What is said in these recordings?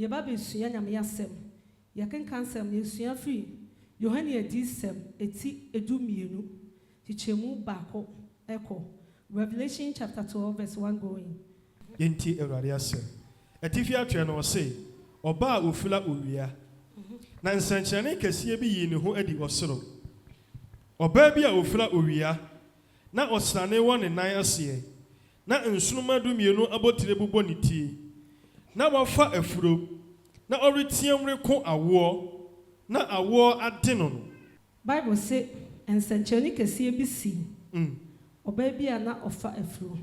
Yababi Suya Yamiasem, Yakan Kansam, Yusia free, Yohania Disem, Eti Edumienu, Tichemu Bako, Echo, Revelation chapter 12, verse 1 going. Yenti Eradiase. Etifia Triano say, Oba Ufula Uria. Na nsanchane kesiye bi yi ne ho adi osoro. Oba bi a Ufula Uria, na osane won ne nan ase. Na nsunuma du mienu abotire bubo ne tie. Na wafa afuro. Na oretiam reko awo. Na awo ade no no. Bible say nsanchane kesiye bi si. Oba bi a na ofa afuro.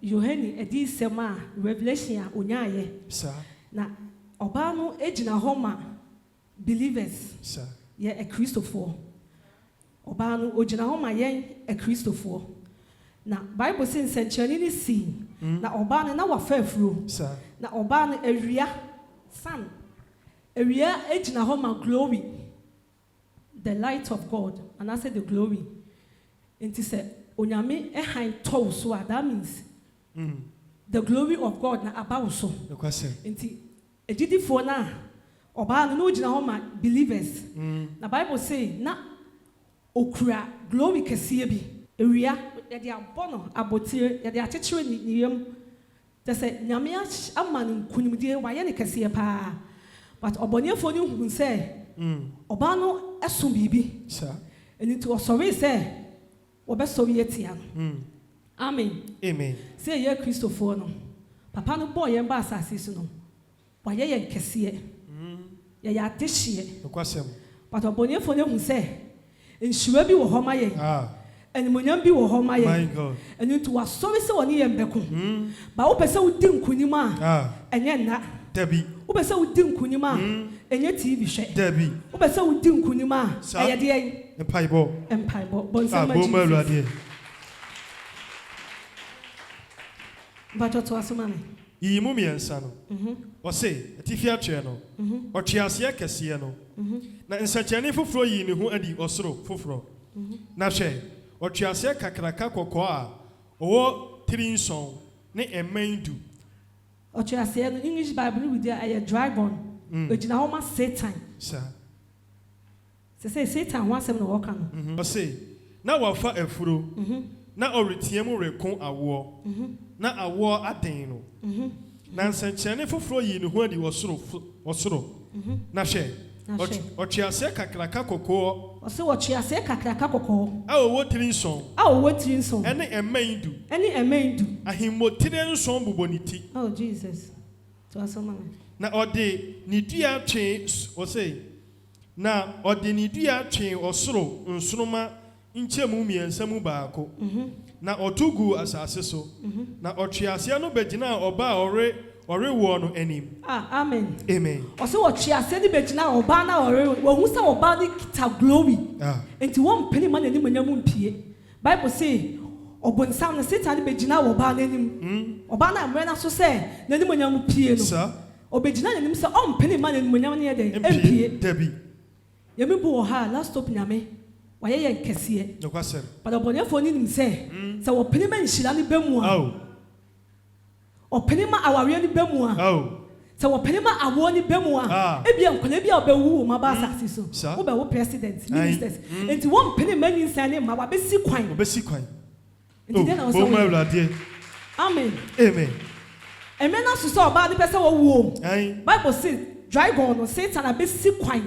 Yohani edi sema Revelation onyaye. Sir. Na oba no ejina homa believers. Sir. Ye a Christopher. Oba no ojina homa ye a Christopher. Na Bible says century ni si. Na oba no na wafa afuro. Sir. Na oba no awia sun. Awia ejina homa glory. The light of God. And I said the glory. Inti se onyame ehan tow so that means the glory of God na about so. Inti ejidifo na oba no ojina homa believers. Na Bible say na okura glory kesiye bi. Ewia ya dia bono abotire ya dia chechire ni yam. Te se nyame amanu kunimdie waye ne kesiye pa. But oboniefo ni hu se oba no esom bibi. Sir. Enti osori se obesowi etia. Amen. Amen. Say ye Christopher no. Papa no boy yemba asase so no. Waye ye kesiye. Ya ya tehie. Nokwasem. But oboniefo ne hu se enhura bi wo homa ye. Enimonyam bi wo homa ye. My God. Enu to wasori se woni ye mbeko. Ba wo pese wo di nkunim a. Enye na. Debi. Wo pese wo di nkunim a. Enye TV hwe. Debi. Wo pese wo di nkunim a. Eye de yen. Empaibo. Bonsema Jesus. But what was Maame? Yimu miensa no. O say, etifia twe no. O twiase kese no. Na nsachane foforo yi ne ho adi osoro foforo. Na hwe, o twiase kakraka kokko a owo trinson ne emandu. O twiase no English Bible with a dragon. Ojina homa Satan. Sir. Say Satan wants him to walk on. O say, na wafa afuro. Na oretiam rekon awo. Na awo aden no. Na nsanchane foforo yi ne ho adi osoro. Na hwe. Ochiase kakraka kokko. O say ochiase kakraka kokko. A owo trinson. Ene emandu. Ahimotire nson buboniti. Oh Jesus. To Asante. Na ode ni dua twe o say. Na ode ni dua twe osoro nsoroma nchemu miensa mu baako. Na otugu asase so. Na otwease no begina oba ore wo no anim. Amen. Amen. Oso otwease ni begina oba na ore wo hu se oba ni kita glory. Enti won peni ma nani manyam mpie. Bible say obonsam na Satan begina oba na anim. Oba na amre na so se nani manyam pie no. Sir. Obegina nanim se on peni ma nani manyam ne de mpie. Debi. Yemi bu ha last stop nyame. Waye ye nkesiye. Nokwasem. But obonefo ni nim se wo peni ma nhira ni bemu a. Openi ma aware ni bemu a. Se wo peni ma awo ni bemu a. Ebia nkole bia obewu ma ba asase so. Wo be wo president, ministers. Enti won peni ma ni nsane ma wa besi kwan. Obesi kwan. Enti den na wo so. Amen. Amen. Amen na so so oba ni pese wo wo. Bible say dragon no Satan abesi kwan.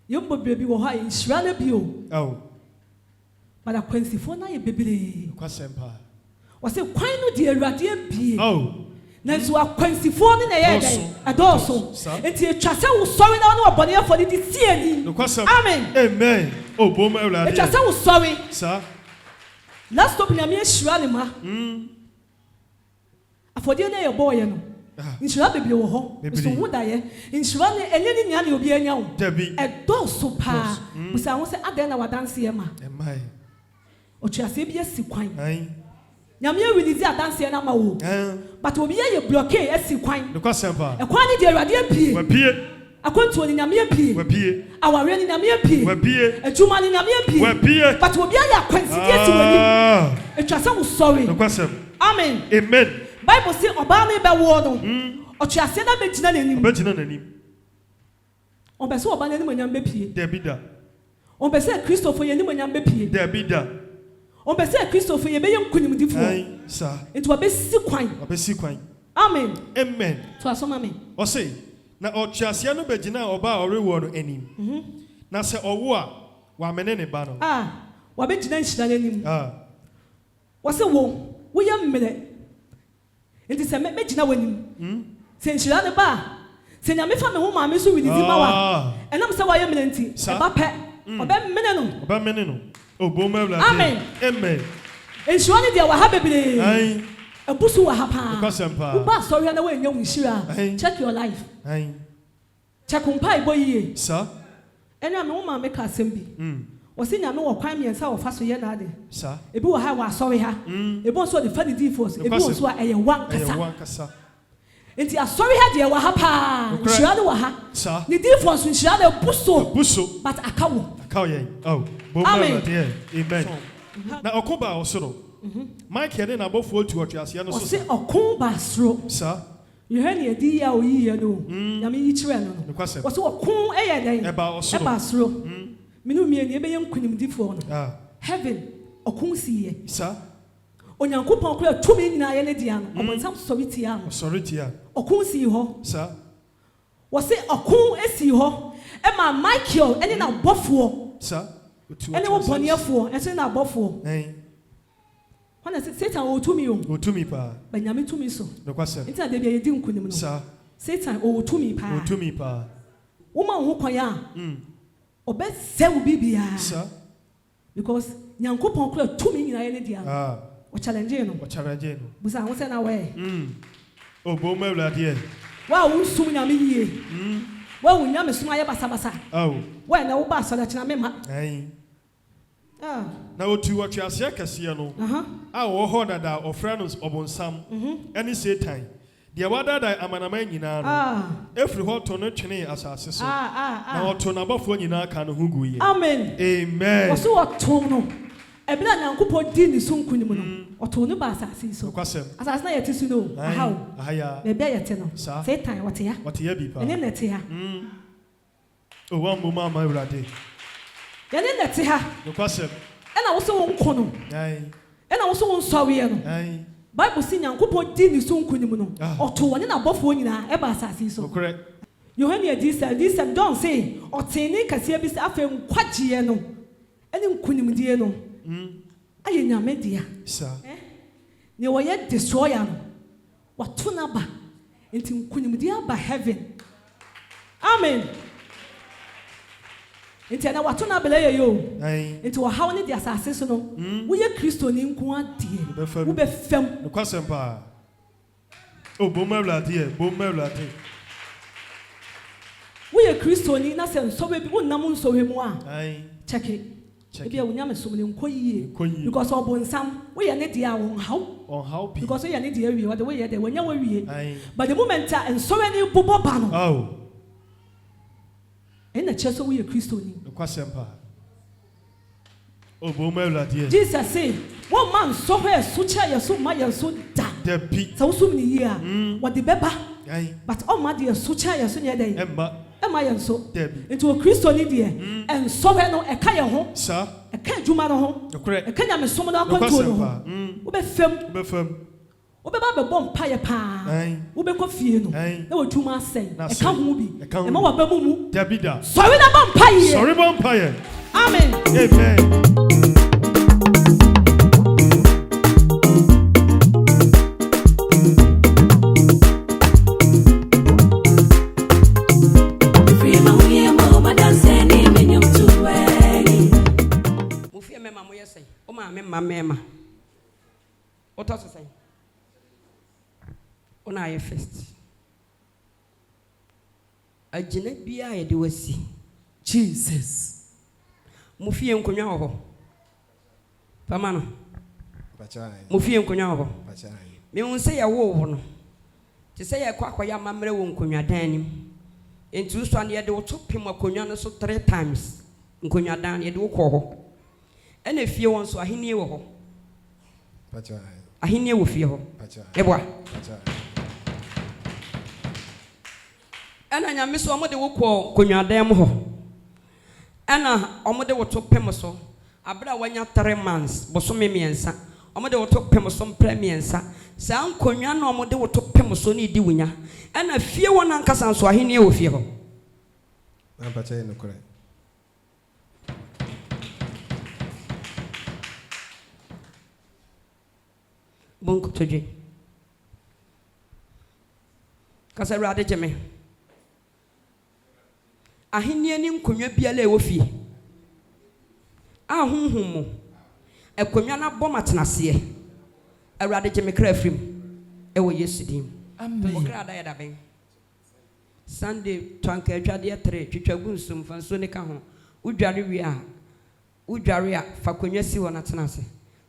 Yombo baby wo ha inhira na bio. But a kwansifo na ye bebele. Kwasempa. Wase kwan no de awurade abie. Na so akwansifo ne na ye den. Adoso. Enti etwase wo sori na no obone afo de tie ni. Amen. Amen. Boma awurade. Etwase wo sori. Sir. Last stop na me ahira ne ma. Afode na ye boy no. Inshira bebele wo ho. So hu da ye. Inshira ne enye ni nya ne obi anya wo. Debi. Edoso pa. Busa ho se aden na wadanse ye ma. Emai. Ochiase bi esi kwan. Nyame release adanse na ma wo. But obi ye blockade esi kwan. Nokwasem. E kwan ni de awurade apie. Wapie. Akwantu ni nyame apie. Wapie. Aware ni nyame apie. Wapie. Ejuma ni nyame apie. Wapie. But obi ye akwansi esi wani. Etwase wo sorry. Nokwasem. Amen. Amen. Bible say oba no be wo no. Otuase na begina nanim. Begina nanim. On be say oba nanim anyam be pie. There be da. On be say Christopher ye nim anyam be pie. There be da. On be say Christopher ye be yem kunimdifo. Aye, sir. Into obesi kwan. Obesi kwan. Amen. Amen. To asoma me. O say na otuase no begina oba orewo no anim. Na se owo a wa mene ne ba no. Wa begina nhira nanim. Wa se wo ye mmele. Enti se me gina wanim. Se nhira ne ba. Se nyame fa me ho maame so wi di ma wa. Enam se wa ye mmele enti. E ba pe. Oba mmene no. Oba mmene no. Amen. Amen. Enshua ne dia wa ha bebere. Aye. Ebusu wa ha pa. Kwasempa. Uba sorry na we nya nhira. Check your life. Aye. Check umpa iboyie. Sir. Ena me wo maame ka asem bi. O se nyame wo kwan miensa wo fa so ye na ade. Sir. Ebi wo ha wa sorry ha. Ebi wo so de fa di force. Ebi wo so a eye wan kasa. Eye wan kasa. Enti a sorry ha de wa ha pa. Nhira ne wa ha. Sir. Ni di force nhira na buso. Buso. But akawo. Akawo ye. Oh. Amen. Amen. Na okoba osoro. Mike here na bofo tu otuase no so. O se okoba sro. Sir. You hear ni di ya oyi ye no. Nyame yi kire no. O se okon eye den. Eba osoro. Eba sro. Minu mie ni ebe ye nkunimdifo no. Heaven okon siye. Sir. Onyankopon kura tumi nyina ye ne dia no. Omonsam sorry tia no. Sorry tia. Okon si ho. Sir. O se okon esi ho. E ma Michael ene na bofo. Sir. Ene wo boniefo, ese na bofo. When I say Satan o tumi o. O tumi pa. Ba nyame tumi so. No kwase. Nti na de bia ye di nkunim no. Sir. Satan o tumi pa. O tumi pa. Woman ho kwan ya. Obe se wo bibia. Sir. Because nyankopon kura tumi nyina ye ne dia. O challenge no. O challenge no. Busa wo se na we. O bo ma wlade. Wa wo sum nyame yie. Wa wo nyame sum aye basa basa. Wa na wo ba so da kina me ma. Na otu otuase akase no. A wo ho dada ofra no obonsam. Eni Satan. De wadada amanaman nyina no. Every ho to no twene asase so. Na oto na bafo nyina ka no huguye. Amen. Amen. Wo so oto no. Ebila nyankopon di ni so nkunim no. Oto no ba asase so. Asase na yete su no. Ahaya. Be be yete no. Satan wote ya. Wote ya bi pa. Ene nete ha. O wa mo ma wrade. Yene nete ha. No kwasem. Ena wo so won kono. Ena wo so won sawe no. Bible say nyankopon di ni so nkunim no. Oto woni na bofo nyina e ba asase so. Correct. Yohania this don't say oteni kase bi se afa nkwagie no. Ene nkunim die no. Aye nyame dia. Sir. Ne wo ye destroyer no. Wato na ba. Enti nkunim dia ba heaven. Amen. Enti na wato na bele ye yo. Enti wo hawo ne dia asase so no. Wo ye Kristo ni nku adie. Wo be fam. No kwasem pa. O bo ma wlade, bo ma wlade. Wo ye Kristo ni na se nsowe bi wo nam nsowe mu a. Check it. Ebi a wonya mesomle nkoyie because obonsam we ye ne dia won how because we ye ne dia wie what we ye de wonya wa wie but the moment and so any bobo ba no na cheso we ye Kristo ni kwasempa obo ma wlade Jesus say one man so where so cha ye so ma ye so da bi so so ni ye a what the beba but all ma de so cha ye so nye den Am I so? Into a Christian idea and so no a kaya home, sir. A can do man home, a can am a summon up control. Ube film, Ube bomb pie pa, Ube coffee, no 2 months say, a come movie, a more babumu, Dabida. Sorry, the bomb pie, sorry, bomb pie. Amen. Amen. Maame what else to say? Ona ye first. Agina bia ye de wasi. Jesus. Mufie nkonwa ho. Pama no. Bachai. Mufie nkonwa ho. Bachai. Me won say ye wo no. Ti say ye kwa ya mamre wo nkonwa dan nim. Entu so an ye de wo to pem akonwa no so 3 times. Nkonwa dan ye de wo kɔ ho. Ene fie won so ahenie wo ho. Ahinie wo fie ho. Eboa. Ana nyame so omode wo kɔ konwadan mu ho. Ana omode wo to pem so. Abra wanya 3 months bosome miensa. Omode wo to pem so mpra miensa. Sa nkonwa na omode wo to pem so ne di wunya. Ana fie wo na nkasa so ahinie wo fie ho. Na pacha no kore. Bonko toje. Kasa rade jeme. Ahinie ni nkonwa biala e wo fie. Ahonhom mo. Ekonwa na bɔ matenase. Awurade jeme kra afrim. E wo Yesu dim. Amen. Okra da ya da ben. Sunday twanka adwade 3 twitwagu nsum fanso ne ka ho. Udware wi a. Udware a fa konwa si wɔ na tenase.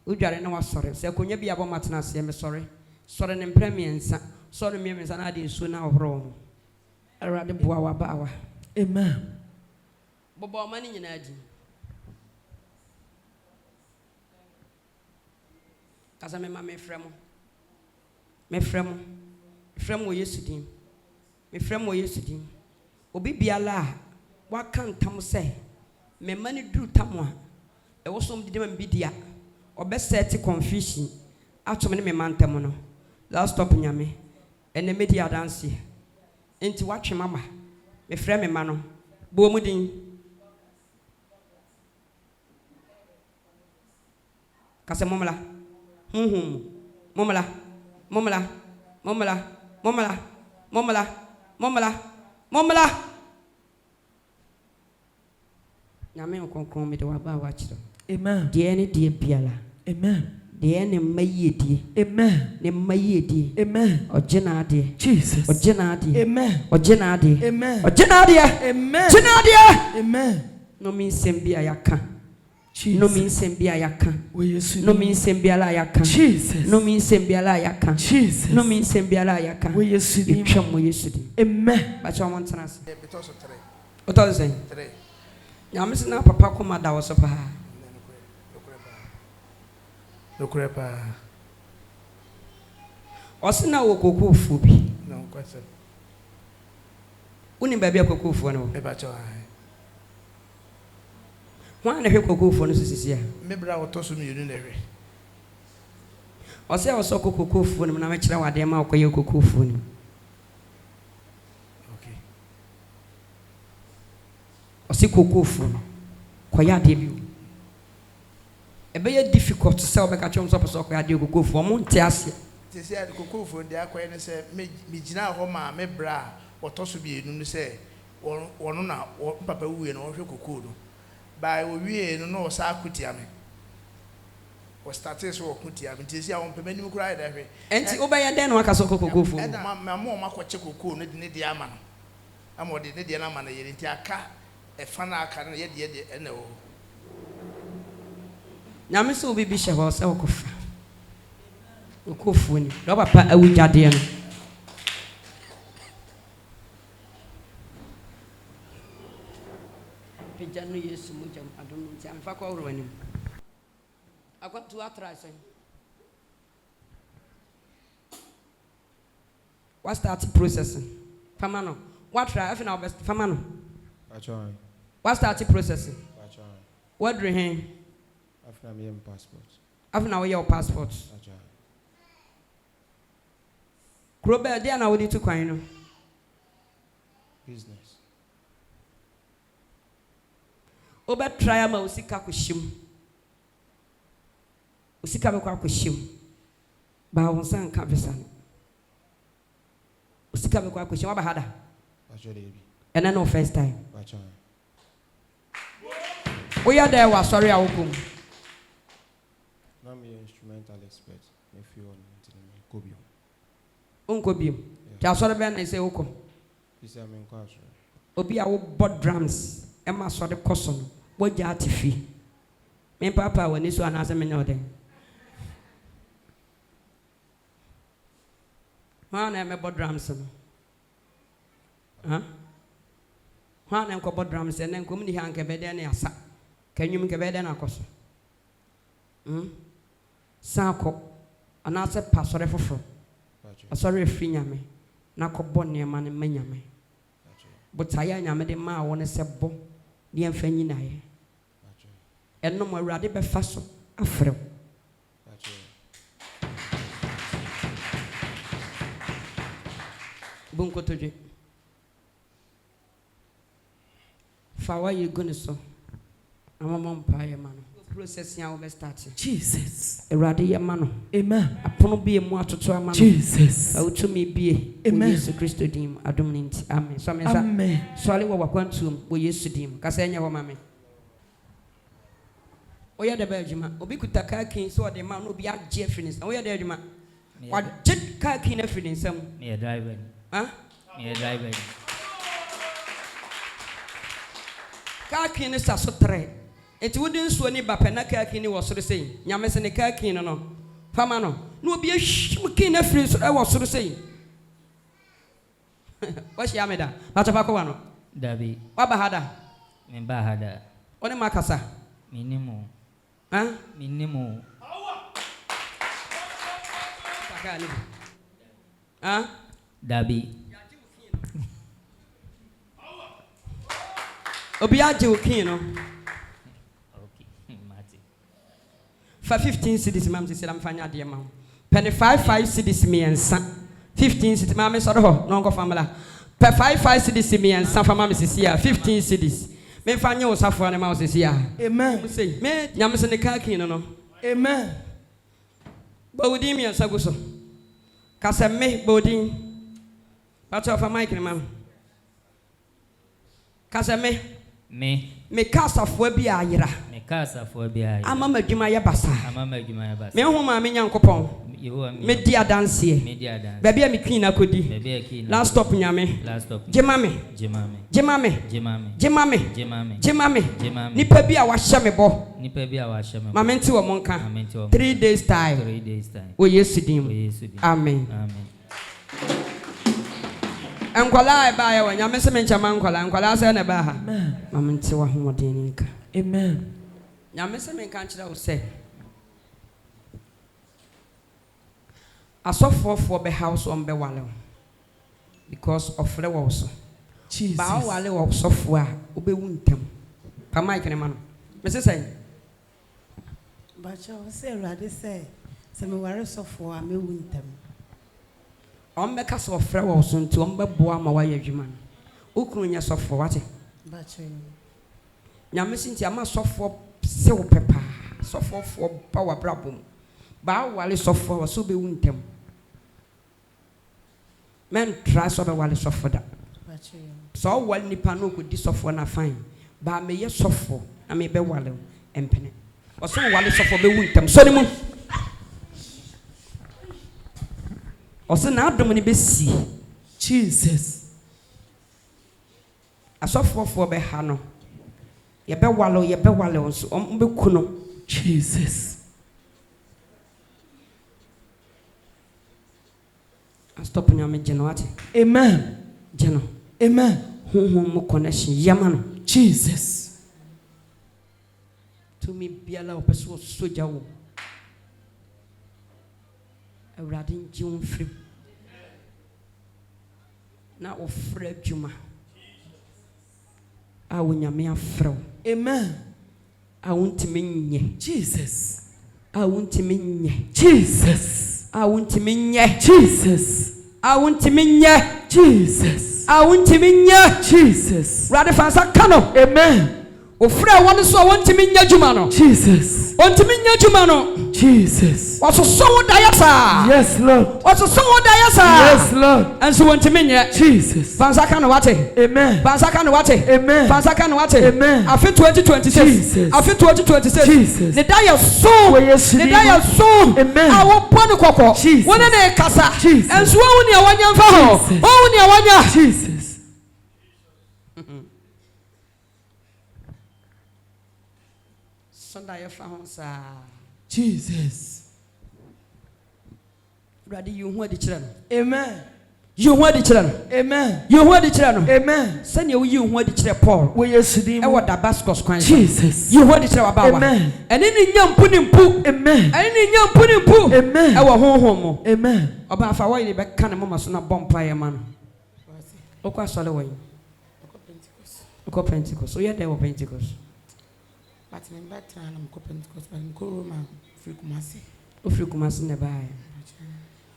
Udware na wasɔre. Se konwa bi abɔ matenase me sɔre. Sɔre ne mpremiensa. Sɔre miensa na ade nsu na ohoro. Awurade boa wa ba wa. Amen. Bobo mani nyina adi. Kasa me ma me fremo. Me fremo. Fremo wo Yesu din. Me fremo wo Yesu din. Obi biala wa kan tam se me mani duru tam a e wo som dide ma bidia. Obe set confusion. Atom ne me mantem no. Last stop nyame. Ene media dance. Enti watwe mama. Me frɛ me ma no bo mu din kase momla homhom momla momla momla momla momla momla momla nyame okonkron me de wa ba wa kiro. Amen. De ne de biala. Amen. De ne mayedi. Amen. Ne mayedi. Amen. Ojena de. Jesus. Ojena de. Amen. Ojena de. Amen. Ojena de. Amen. Ojena de. Amen. No mean sembia yaka. Jesus. No mean sembia yaka. We Yesu. No mean sembia la yaka. Jesus. No mean sembia la yaka. Jesus. No mean sembia la yaka. We Yesu. Itwa mo Yesu di. Amen. Ba cha won tena se. Because of 3. Oto zen. 3. Nyame se na papa ko ma da wo so pa. Lokrepa. Osina wo kokofu bi. No question. Uni ba bia kokofu no. Me ba cho ai. Wa na hwe kokofu no sisisi a. Me bra wo to so mi yunu na hwe. Ose wo so kokofu no na me kire wade ma akoye kokofu no. Okay. Ose kokofu no. Koya de bi. Ebe ye difficult to say obeka chom so person koya de kokofu o mo nte ase. Ti say ade kokofo ndi akoye ne say me gina ho ma me bra wo to so bi yunu ne say wono na papa wuye na wo hwe kokodo. By wo wie no no sa akutia me. Wo started so okutia me. Ti say awon pema ni kura ida hwe. Enti obeya den no aka so kokofu. E na ma ma ko che kokoo no de ne de ama no. Ama de ne de na ama na ye nti aka e fa na aka na ye de e na wo. Nyame so obi bi hye ho se okofa. Okofu ni. Do papa awujade no. Pejanu Yesu mo jam adonu nti amfa kwa woro anim. Akwatu atra sen. What start processing? Famano. What try if now best famano. Pacha. What start processing? Pacha. What dream? After me passport. After now your passport. Pacha. Krobel dia na wodi to kwan no. Business. Oba try ma usika kohyim. Usika be kwa kohyim. Ba won san ka bisa. Usika be kwa kohyim aba hada. Pacha dey bi. And then no first time. Pacha. We are there was sorry awukum. Na me instrumental expert. Me feel on me kobio. Unko biem. Ja sorry be na say ukom. This am in class. Obi a wo bod drums. Emma so de koso no. Wo ja atifi. Me papa woni so anase me no den. Na me bod drums no. Na nko bod drums na nko mu ni hanke be den na asa. Kanyum ke be den na koso. Sako. anaasɛ pa asɔre foforɔ asɔre afiri nyame na kɔbɔ nneɛma no ma nyame botaeɛ a nyame de maa wo ne sɛ bɔ ne yɛmfa nyinaeɛ ɛnom awurade bɛfa so afrɛ wo bunkotodwe fa wayɛ gu ne so amama mpaeɛ ma no process ya we start Jesus awurade yɛ ma no amen apono bie mu atoto ama no Jesus awutumi bie amen Yesu Kristo dim adom ne nti amen so me amen sɔre wɔ wakwantum wɔ Yesu dim kasa nya wɔ ma me oyɛ da ba adwuma obi kuta kaa kin so ɔde ma no obi agye afiri ne nsam oyɛ da adwuma wagye kaa kin afiri ne nsam me driver ha me driver kaa kin ne sa so tre eti wodin so ni ba pɛ na kaa kin ne wɔ soro sei nyame se ne kaa kin no fama no na obi ahwim kin na afiri so wɔ soro sei wɔhyɛ ameda batapa ko wa no dabi waba hada me ba hada one makasa minimo ha minimo pakani ha dabi obi agye okin no okay mate fa 15 cedis mam se selam fanya de ma penny 5 cedis me ensa 15 cedis mam so do no go famila pe 5 cedis me ensa fa mam se sia 15 cedis me fanya osafo na ma se sia amen say me nyam se ne ka kin no amen bawudi me ensa go so ka se me bawudi pato fa mic ne mam ka se me kasafo bi ayira me kasafo bi ayira ama madwuma ya basa me ho ma me nyankopon me di adanse ba bia me queen na kodi last stop nyame jemame nipa bi a wahye me bo ma me nti wo monka 3 days time o Yesu dim amen Ankwala e ba ya wa nyame se me nchama ankwala se na ba ha mama nti wa hoden nka amen nyame se me nka nkyira wo se asofofo be house on be wale because of the was Jesus ba wale wo sofo a obewu ntam pa mic ne ma no me se say ba cha wo se rade se me ware sofo a me wu ntam Ombeka so frɛ wɔ so nti ombɛboa ma wa yɛ adwuma no okunu nya sɔfo wate ba che nyame sinti ama sɔfo se wo pepa sɔfo fo ba wa brabom ba wale sɔfo wa so be wuntem men try so be wale sɔfo da ba che so wale nipa no ko di sɔfo na fine ba me yɛ sɔfo na me be wale empene o so wale sɔfo be wuntem so ni mu Ose na adom ne besi Jesus asofofo be ha no ye be walo so be kuno Jesus stop nyame geno ate amen geno amen Homhom mo connection yama no Jesus to me biala opeso soja wo awurade nji wonfrim na ofra dwuma a wonyame afrɛ amen a wontimi nye Jesus a wontimi nye Jesus a wontimi nye Jesus a wontimi nye Jesus a wontimi nye Jesus rade fansa kano amen ofra won so wontimi nya dwuma no Jesus wontimi nya dwuma no Jesus waso so dayasa yes Lord waso so dayasa yes Lord and so wontimi nya Jesus fansa kano wate amen fansa kano wate amen fansa kano wate amen afi 2026 afi 2026 Jesus ne daya so amen awo ponu kokko wona na kasa and so woni awanya mfa ho woni awanya Jesus Sunday Faustina Jesus Brother you hu adi kire no amen You want the children. Amen. You want the children. Amen. Send you want the children Paul. We are sitting. I want Damascus. Jesus. You want the children about. Amen. And then young pudding poo. Amen. And then young pudding poo. Amen. Our home. Amen. About for why the back can a mama so not bonfire man. Okay, sorry way. Okay, Pentecost. So yeah, they were Pentecost. But in that time, I'm Pentecost, but I'm Roma, free Kumasi. O free Kumasi never.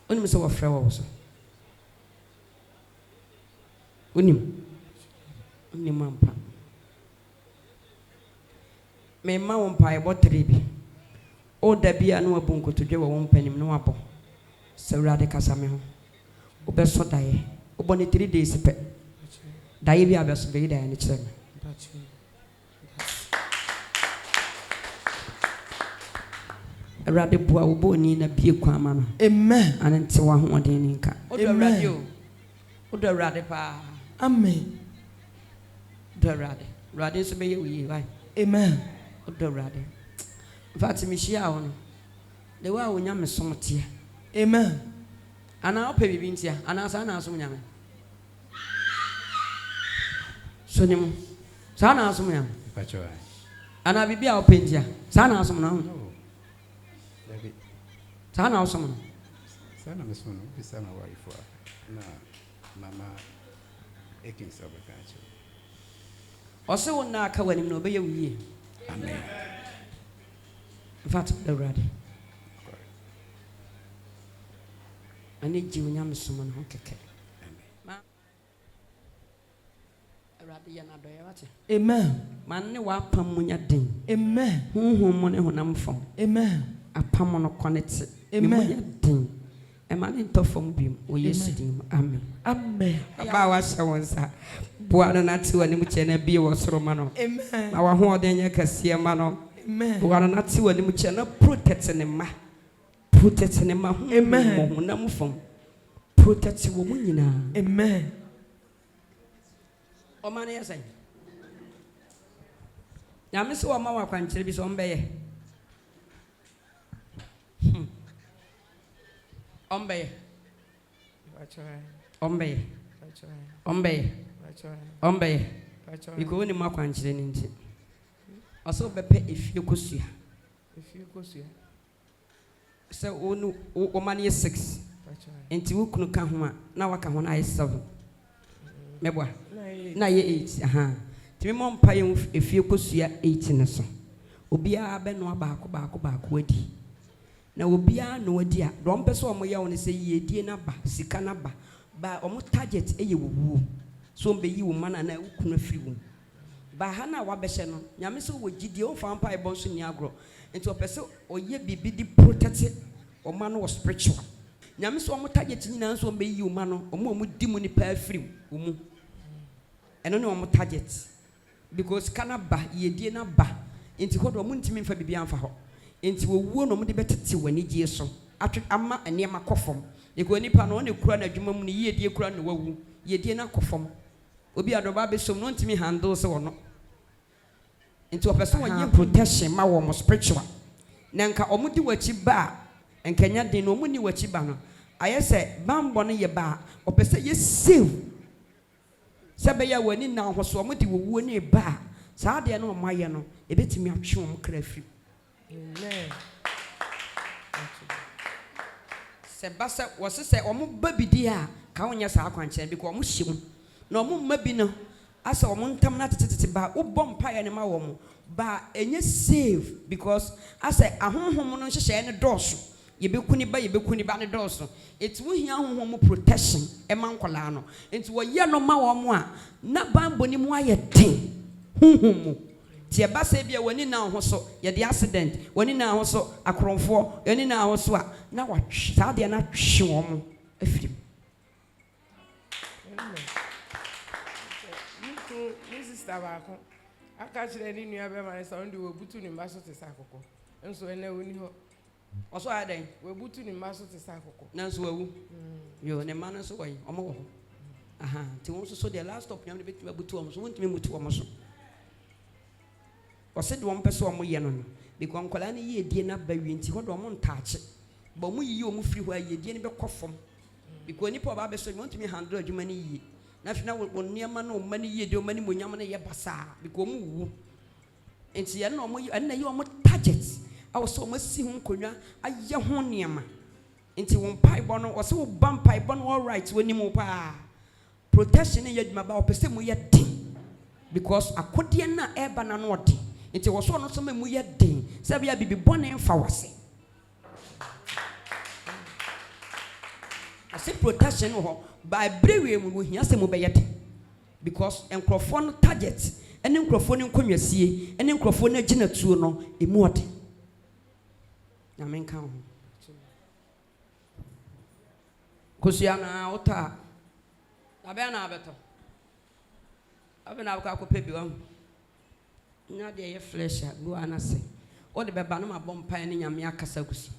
Only me so what friend was. Unim mampa me ma won pa e botre bi o da bia no abunko to dwe won panim no abo sawrade kasa me ho o be so dae o boni 3 days pe dae bia be so be dae ni kire me awrade bua wo boni na bie kwa ma no amen anente wa ho den ni nka o do awrade o do awrade pa. Amen. Rade so be you right. Amen. Odo rade. Fati mi shia ono. De wa wonya me somte. Amen. Ana ope bibi ntia, ana sa na asom nyame. So nim. Sa na asom nyame. Pacho. Ana bibi a ope ntia. Sa na asom na. No. David. Sa na asom na. Sa na me so no, bi sa na wife na mama Akyem sabakacho. Ose wona aka wanim no be ye wiye. Amen. Fati the rade. Ani ji wonya me som no keke. Amen. Rade ya na do ye wate. Amen. Man ne wa pam munya den. Amen. Homhom mo ne honam fam. Amen. Apam no connect. Amen. Den. E ma ne ntofom bim o Yesu dim. Amen. Amen. Aba wa shawonsa. Boa no na ti wani mu che na bie wo soro ma no. Amen. Na wa ho oden nya kase ma no. Amen. Boa no na ti wani mu che na protect ne ma. Protect ne ma. Amen. Mo na mu fam. Protect wo mu nyina. Amen. O ma na yesa. Ya me se wo ma wa kwankire bi so mbeye. Ombeye. Ombeye. Ombeye. Ombeye. Because when you mark one children, also bepe if you kosua. So o money is 6. Enti wo kunu ka ho a na waka ho na ay 7. Meboa. Na ye 8. Aha. Ti me mo mpa ye efie kosua 8 ne so. Obia be no baako adi. Na obia no adi a do mpeso omo ye won se yedie na ba sika na ba omo target eye wuwu so mbe yi wo mana na ukunu afiri wo ba ha na wa behye no nyame so wo gidie o fa mpa e bon so ni agro enti opese oye bibi di protect o ma no spiritual nyame so omo target nyina so mbe yi wo ma no omo di mu ni pa afiri wo mu eno ne omo target because kana ba yedie na ba enti hodo omo ntimi mfa bibi amfa ho enti wo wuo no mo de betete wani gie so atwe ama ene ma kofom eko nipa no ne kura na adwuma mu ne yedie kura na wawu yedie na kofom obi adoba be som no ntimi handle se wono enti opeso wonye protection ma wo mo spiritual na nka omudi wachi ba enkanya den no omuni wachi ba no ayese bambo no ye ba opese ye save sebe ya wani na hoso omudi wowu ne ba saa de no omaye no ebetimi atwe om kra fi. Amen. Sebasa was say omo babidi a ka wonya sa akwanche bi ko omo hyem na omo mabi no asa omo ntam na tetete ba wo bom pa ya ne ma wo mo ba enye save because asa ahonhom no hyehye ne doso yebekuni ba ne doso eti wo hia ahonhom protection e ma nkola no enti wo ye no ma wo mo a na bambo ni mu aye den honhom tie ba se bia wani na ho so ye de accident wani na ho so akronfo wani na ho so a na wa sa de na hwe wo mo afiri ni sister ba ko aka kire ni nua be ma so ndi wo butu ni mba so te sa akoko enso ene woni ho oso adan wo butu ni mba so te sa akoko na so awu yo ne ma no so wo omo wo ho aha ti won so the last stop nyam de betu butu omo so won timi mutu omo so ose de won pese omo ye no no because nkola na ye die na ba wi nti ho de omo ntaache ba mu yi omo firi ho a ye die ne be kofom because nipa ba be so want me handle adwuma ni yi na fi na won niam na o mani yi de o mani monyam na ye basa because mu wu enti ye na o mo na ye o mo target awo so mo si hu konwa aye ho niam enti won pai bo no o se wo bam pai bo no all right woni mo pa protection ye adwuma ba o pese mo ye din because akode na eba na no odi enti wo so no so mo ye din se bia bibi bone mfa wase I say protection by brave we hia se mo beyete because enkrofo no target ene enkrofo no nkonwasie ene enkrofo no agina tuo no emu ode na menka ho kosia na ota abe na abeto abe na ka ko pebi wa nya de ye flesh go anase o de beba no mabom pan ne nyame akasa gusi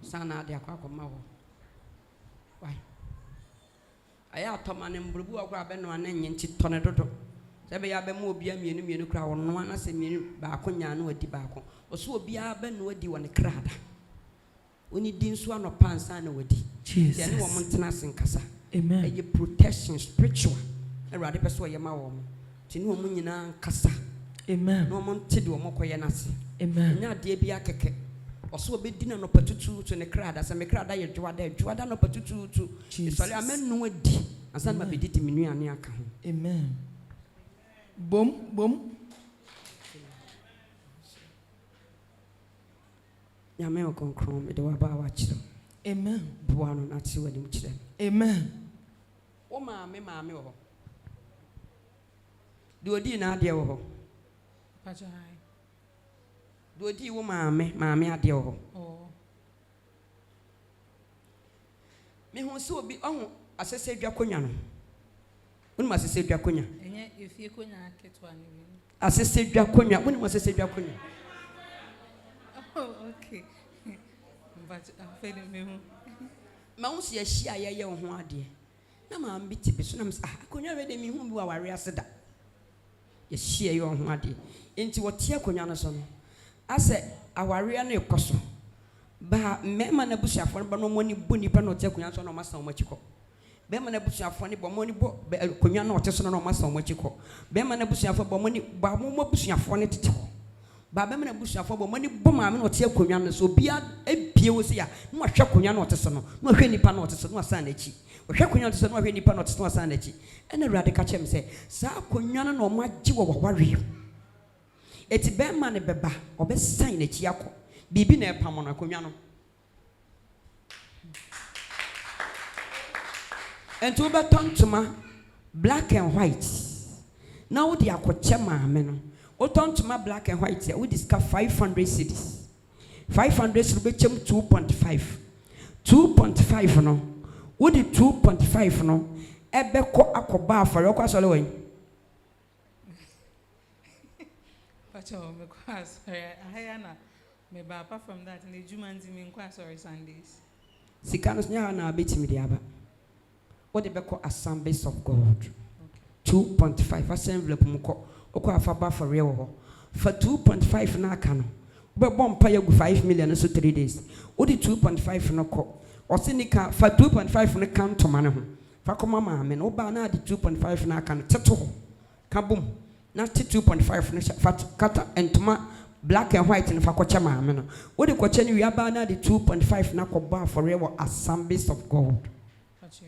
sana de akwa ma ho aya atoma ne mbrubu akwa be no ana nyi tone dodo se be ya be ma obi amienu kra wono ana se mienu ba ko nya na wadi ba ko oso obi be no wadi woni krada oni din so anopa ansa na wadi Jesus ye ne wo montena senkasa amen ye protection spiritual erade peso ye ma wo ti ne wo nyina kasa amen no monte de wo mokoye nase amen nya de bia keke oso obedi na no patutu to ne krada se me krada ye dwada no patutu to isole amenu adi ansa na bedi ti menu ane aka ho amen bom ya me okonkron me de wa ba wa kire amen buano na ti wadi mu kire amen wo maame wo de odi na ade wo Pajai. do di wo maame ade wo Oh. me hu se obi ohun asese dwa konwa no wonu ma asese dwa konwa Enye efie konya ketwa ni wi. asese dwa konwa wonu ma asese dwa konwa Oh, okay. But I feel me hu. ma hu se ahia ye ho ade na ma mbi tibi so na me konwa we de me hu bi wa ware aseda ye hia ye ho ade enti wo tie konwa no so no ase aware na ekoso ba mema na busuafo no ba no moni boni pa no tie konwa so na ma san o machiko bema na busuafo ne bo moni bo konwa na o te so na ma san o machiko bema na busuafo bo moni ba mo busuafo ne tete ho ba bema na busuafo bo moni bo maame na o tie konwa no so bia ebie wo se ya na wa hwe konwa na o te so no na hwe nipa na o te so na san na chi o hwe konwa o te so na hwe nipa na o te so na san na chi ene rade ka chem se sa konwa na o ma gi wo waware eti bema ne beba obesan na chi akọ bibi na epam na konwa no ento betontoma black and white na wo di akoche maame no wo tontoma black and white ya wo diska 500 cedis 500 cedis be chem 2.5 no wo di 2.5 no ebe ko akoba afare ko asole wen Pacho me kwa sorry. Ahayana me ba apart from that in the Jumanzi me kwa sorry Sundays. sikanos nya na betimi di aba what the beko assemblies of God 2.5 as envelope mko oko afaba for real ho for 2.5 na aka no be bompa ya gu 5 million so 3 days what the 2.5 no ko o se ni ka for 2.5 no kan to mane ho fa koma maame no ba na di 2.5 na aka no teto ho ka bom na 2.5 no fa kata entoma black and white in fakocha maame no what the kocha ni wi aba na di 2.5 na ko ba for real assemblies of God. Pacho.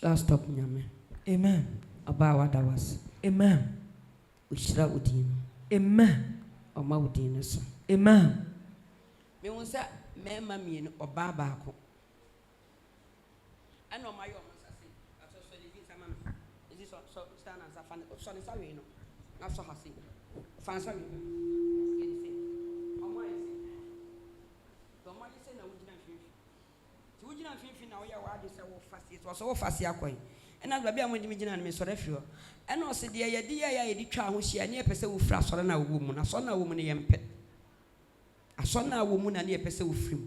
Last stop nyame. amen Abawa da was. amen Ushira udin. amen Oma udin so. amen Me won sa me ma mi no oba ba ko. Ana o mayo o masase. Aso so di sama me. Is this so stand as a fan so ni sa we no. Na so hase. Fan sa we. Omo yi se na udina fifi. Ti udina fifi na o ya wa de se wo fasi. So wo fasi akon. Ena ba bia mo di mi gina me sore fio. Ena o se de ye di ya ye di twa ho hia ne epese wo fra sore na wo mu na so na wo mu ne ye mpe. Aso na wo mu na ne epese wo frim.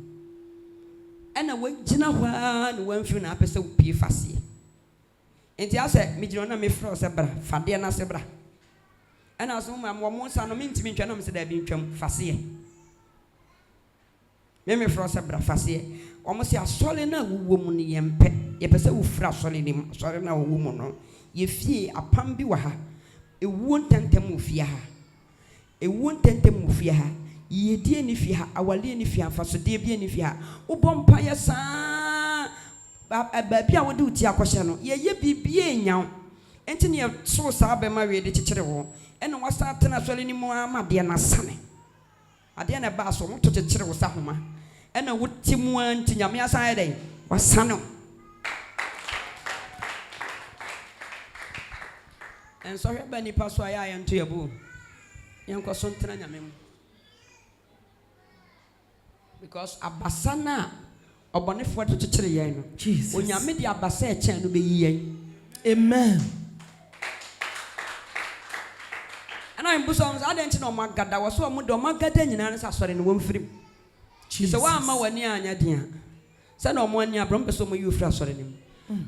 Ena wo gina hwa na wo mfiri na epese wo pie fase. Enti ase mi gina na me fra se bra, fade na se bra. Ena so ma mo sa no mi ntimi ntwa na me se da bi ntwam fase. me frosa brafase omo se asole na wuwo mu ne yempe yepese wo fra asole ni asole na wuwo mu no ye fie apam bi wa ha ewuo ntentem ofie ha ewuo ntentem ofie ha yedie ni fie ha awale ni fie ha fasode bi ni fie ha ubompa ya saa ba bia wo de uti akɔhye no ye bibie nyaw enti ne so saa be ma we de kyekere wo ene wasa tena asole ni mu amade na sane ade na ba so mo to kyekere wo sa homa ena wuti mu anti nyame asan den wasane en so hwe ba ni paso aya ya nto yabo yanko so ntena nyame mu because abasana obonefo to kyekere yen no Jesus onyame di abasa e chen no be yiyen amen ana imbuso ade nti no magada wo so mo do magada nyina nsa sore no womfirim Jesus so wa ma wani anya dia se na omo ani abrom pe so mo yufra sore nim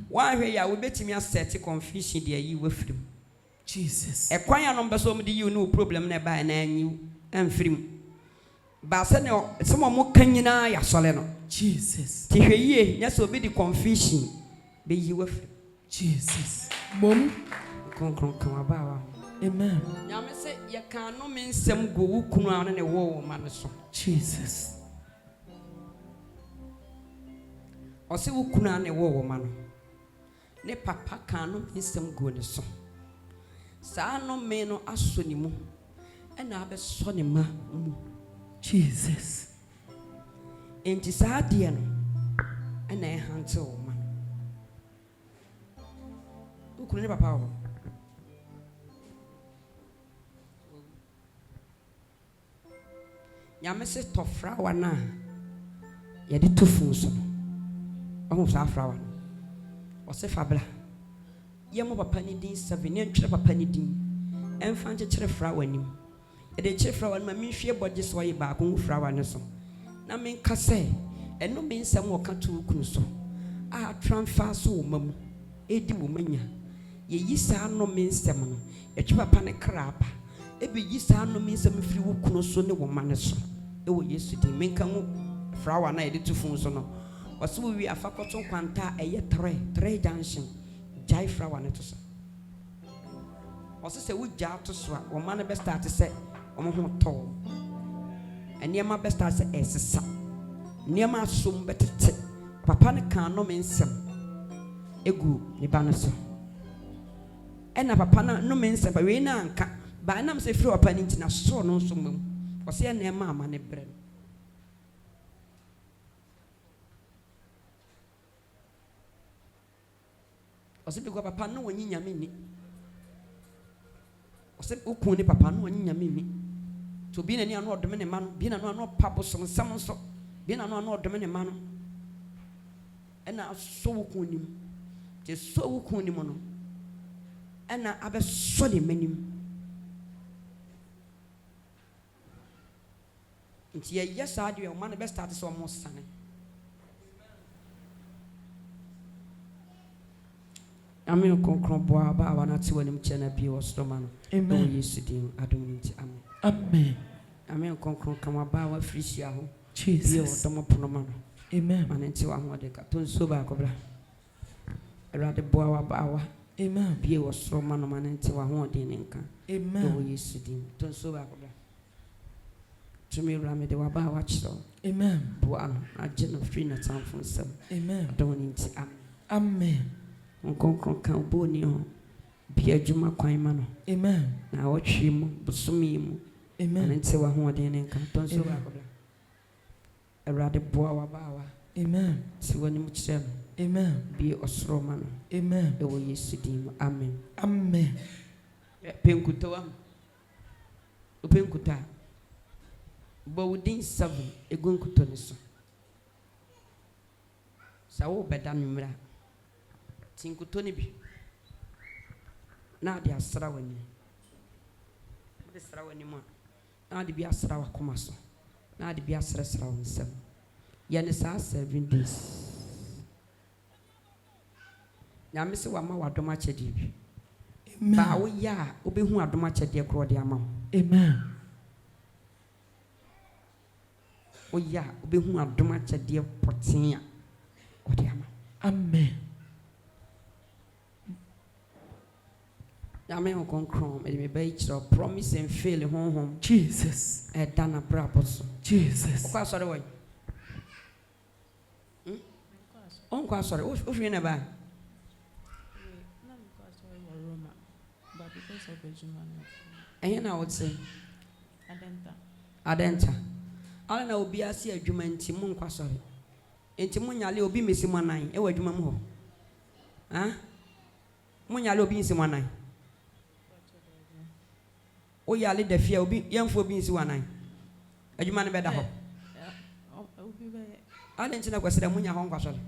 wa hwe ya wo betimi asset confusion dia yi wafirim Jesus ekwan ya no mbe so mo di yi no problem na ba na anyi amfirim ba se ne so mo kanyina ya sole no Jesus ti hwe yi nya so be di confusion be yi wafirim Jesus mom konkron kan abawa amen nyame se ye kan no me nsem go wo kunu an ne wo ma no so Jesus ose wo kunu an ne wo ma no ne papa kan no me nsem go ne so saa no me no aso ni mu ena abe so ne ma mu Jesus enti saa de no ena e hante wo ma wo kunu ne papa wo nyame se tofra wana ye de tofu so ohu sa afra wana o se fabla ye mo papa ni din 7 ne ntwere papa ni din emfa nkyekere fra wanim e de kyekere fra wana ma mi hwie bodge so ye ba ko fra wana so na men ka se eno me nsam wo ka to kunu so a transfer so wo mamu edi wo manya ye yisa no me nsam no ye twa papa ne kraba ebe yisa no me nsam firi wo kunu so ne wo mane so ewo Yesu di menka mu frawa na yede tufu so no waso wi afakoto kwanta eye 3 junction jai frawa ne to so waso se wo ja to so a wo ma ne be start se wo mo ho to eniema be start se esesa niema som betete papa ne kan no mensem egu ne ba no so ena papa na no mensem ba we na anka ba na se firi papa ni ntina so no so mam ose na ema ama ne brem ose bi gwa papa no wanyi nyame ni ose ukun ni papa no wanyi nyame ni to bi na ni anu odome ne ma no bi na no anu pabo so nsam so bi na no anu odome ne ma no ena so ukun nim je so ukun nim no ena abe so de manim nti ye yesa ade o man be start so mo sane amen konkron boa ba wana ti wanim chena bi o stoma no amen Yesu din adom nti amen amen amen konkron kama ba wa frisia ho Jesus ye o domo pono ma no amen man nti wa ho de ka ton so ba ko bra erade boa wa ba wa amen bi o stoma no man nti wa ho de nka amen Yesu din ton so ba ko bra tumi rame de waba wachiro amen boano ageno free na tamfo sam amen adon nti amen nkonkron kan boni ho bia djuma kwan ma no amen na wotwe mu busumi mu amen nti wa ho de nka ton so ba ko bla erade boa waba wa amen si woni mu kyerem amen bi osoro ma no amen e wo Yesu din amen amen penkuto wa penkuta Bowdin 7 egun kutoni so sawo beda numra tinkutoni bi na de asra wani de asra wani mo na de bi asra wa koma so na de bi asra sra won sam ye ne sa 7 days nyame se wa ma wadoma chede bi ba wo ya obehu adoma chede kro de ama amen oya obehu adom akyɛdeɛ pɔten a ɔde ama. Amen. Nyame ho konkron me be kyerɛ promise and fail Homhom. Jesus. Dana brabo so. Jesus. Kwa sorry why? On kwa sorry. Ofri na ba. But because of Benjamin. And I would say Adenta. Adenta. Ala na obi ase adwuma nti mo nkwa sorry. Enti mo nyale obi mesi mo anan e wadwuma mo ho. Ha? Mo nyale obi nsi mo anan. O yale da fia obi yemfo obi nsi wanan. Adwuma ne beda ho. Obi be. Ale nti na kwasida mo nya ho nkwa sorry.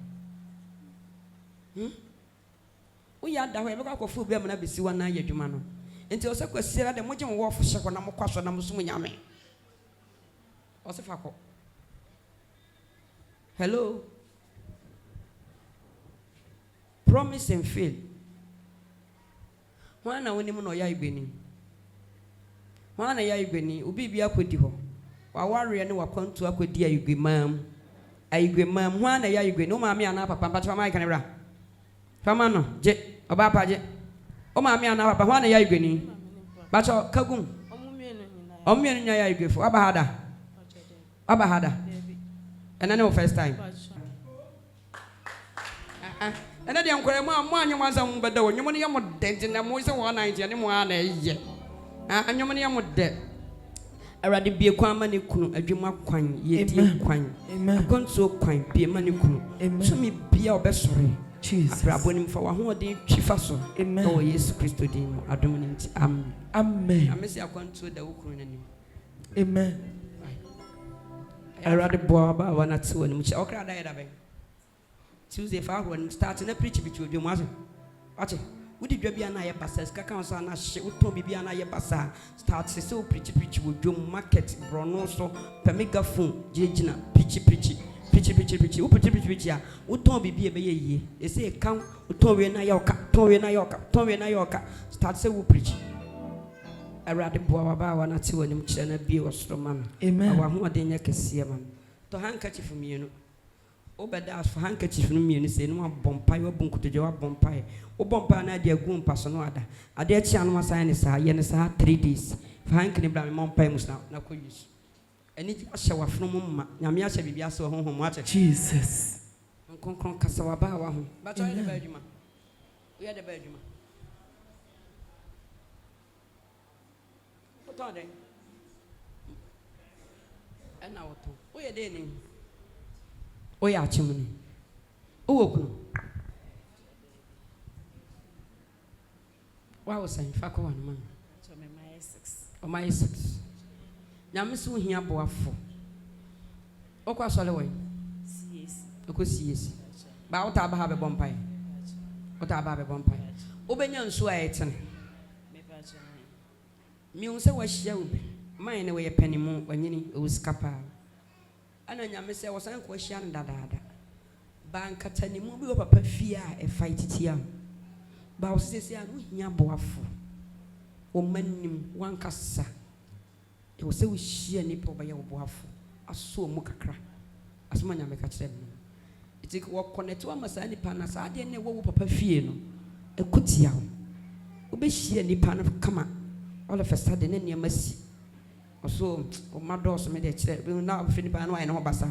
O ya da ho e be kwa kofo obi am na besi wanan ya adwuma no. Enti o se kwasira de mo gye mo wo fo hye ko na mo kwaso na mo so mo nyame. O se fa ko. Hello. Promise and fail. Wana woni mo no ya igbeni. Wana ya igbeni obi bia kwedi ho. Wa ware ne wa kwantu akwedi ayigwemam. Ayigwemam wana ya igbeni o maame ana papa papa mai kanebra. Fama no je oba pa je. O maame ana papa wana ya igbeni. Bacho kagum. Omumienu nya ya igwefo abahada. Abahada. Ena ne first time. Ena de ankore mo anyo manza mo beda wo nyomo ne yamo de na mo se wo na nje ne mo ana ye. Anyomo ne yamo de. Awrade bie kwan ma ne kunu adwuma kwan ye die kwan. Akonso kwan bie ma ne kunu. So me bia obesore. Jesus. Abrabo nim fa wa ho de twifa so. No Yesu Kristo din adom ne nti. Amen. Amen. Amesi akonto da wo kunu nanim. Amen. Awrade boa ba wana tse woni mu che okra da yeda ben. Tuesday fa when start na preach bi to dwom ase. Ate. Wodi dwa bia na ye basa ska kan so na hye uton bibia na ye basa start se so preach wo dwom market brono so pe megaphone gina preach wo preach ya uton bibia be ye e se kan uton we na ye oka start se wo preach. Awrade boa ba wana tse woni mu kire na bie osoro ma no. Amen. Awa ho de nya kese ma no. To handkerchief mienu. Obeda as for handkerchief no mienu se no abompa yo bunkutoje wa bompa e. Obompa na de agu mpa so no ada. Ade achi anu asan ne sa ye ne sa 3 days. For handkerchief bra me mompa mus na ko use. Ani ahye wafno mu ma. Nyame ahye bibia se Homhom ache. Jesus. Nkonkron kasa wa ba wa ho. Ba to ye de ba adwuma. Wo ye de ba adwuma. Otode. Ena woto. Wo ye de ni. O ya chimuni. O wokunu. Wa wo san fa ko wan man. To me my 6. O my 6. Nyame so hia boafo. O kwa sole we. CS. O ko CS. Ba wo ta ba ha be bompai. O ta ba be bompai. O benya nso a etene. Me ba chan. Mi unse wa hia obi. Man ne we panimu wanyini o skapa. Ana nyame se wo san ko hia ndadaada. Ba nkata ni mu bi wo papa fie a e fight tiam. Ba wo sese a no hia boafo. O manim wankasa. E wo se wo hia ni po ba ye wo boafo. Aso mu kakra. Asoma nyame ka kire me. Iti wo connect wa masa ni pa na sa ade ne wo papa fie no. E kutia wo. Wo be hia ni pa na kama. All of a sudden ne niam asi. So o mados me de kire na wo fini pa na wa ne ho basa.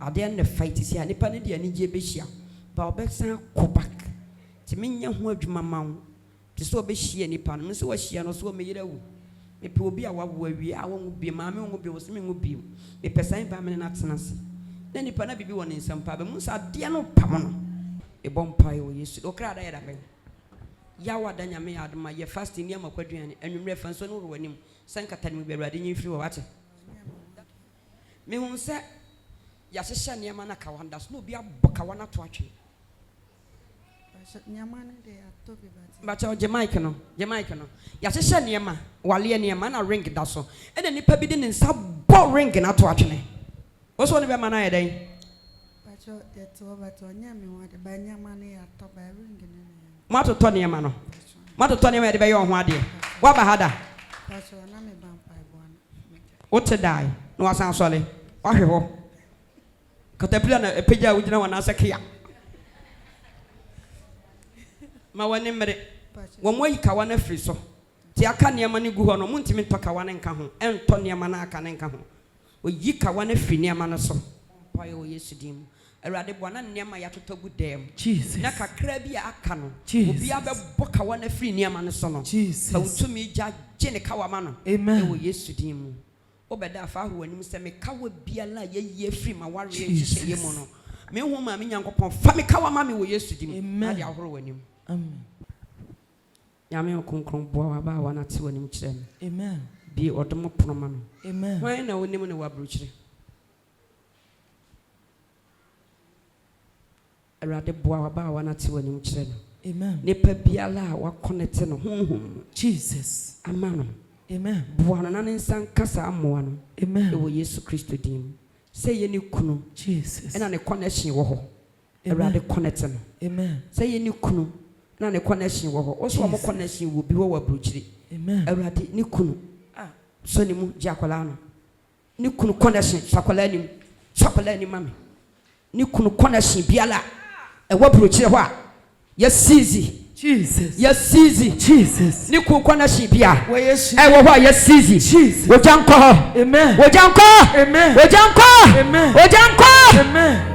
Ade ne fight si a nipa ne de ani je be hia. Ba obesan ko back. Ti menya ho adwuma mawo. Ti so be hia nipa no so wa hia no so me yira wu. Me pe obi a wawo awie a won bi maame won bi wo se me ngo bi. Me pesan ba me na tenase. Na nipa na bibi won nsam pa be mu sa de no pam no. E bom pai wo Yesu. O kra da ya da ben. Ya wada nyame ya adoma ye fasting ni amakwaduane anwumre fa so no ro wanim. Sankata ni be Awurade nyi firi wo wate. Me hu se ya hyehyɛ niema na ka wanda so no bi aboka wana to atwe. Nyamane de atobi bati. Bacha Jamaica no. Ya hyehyɛ niema, wale niema na ring da so. E de nipa bi de ne nsa bo ring na to atwe. Wo so ne be ma na ye den. Bacho eto bato nyame ho de ba nyamane ya toba ring ne. Matoto niema no. Matoto niema de be ye ho ade. Wa ba hada. Bacho na me ban pai bona. Wote dai. No wasan sole. Wa hwe ho. Caterpillar na peja wujina wana asakia. Ma wani mere. Wamwa yikawa na free so. Ti aka nneɛma ne gu hɔ no muntimi ntɔkawa ne nka ho ɛntɔ nneɛma na aka ne nka ho oyikawa ne firi nneɛma no so mpae o Yesu dim Awurade bɔ na nneɛma yɛatotɔ gu dɛm Jesus na kakra bi aka no obi abɛbɔ kawa na firi nneɛma no so no Jesus fa wutumi gya gye ne kawa ma no amen o Yesu dim obɛda afa ahoro anim sɛ me kawa biala yɛyɛ firi ma ware hyehyɛ mu no me hu ma me Nyankopɔn fa me kawa ma me o Yesu dim ade ahoro anim amen Yame okonkron boa ba wa na te wanim kire me amen bi odomo pronoma no amen wan na wonim ne wabro kire Awurade boa ba wa na te wanim kire no amen ne pa biala wa connect no homhom Jesus amano amen boa no na ne nsan kasa amoa no amen e wo Yesu Kristo dim se ye ne kunu Jesus e na ne connection wo ho Awurade connect no amen se ye ne kunu na ne connection wo ho oso mo connection wo bi wo wabrochiri amen Awurade ne kunu so ni mu jakola no ne kunu connection sakola ni mame ne kunu connection biala e wabrochiri ho a yes easy Jesus yes easy Jesus ne kunu connection bia wo Yesu e wo ho yes easy Jesus wo janko amen wo janko amen wo janko amen wo janko amen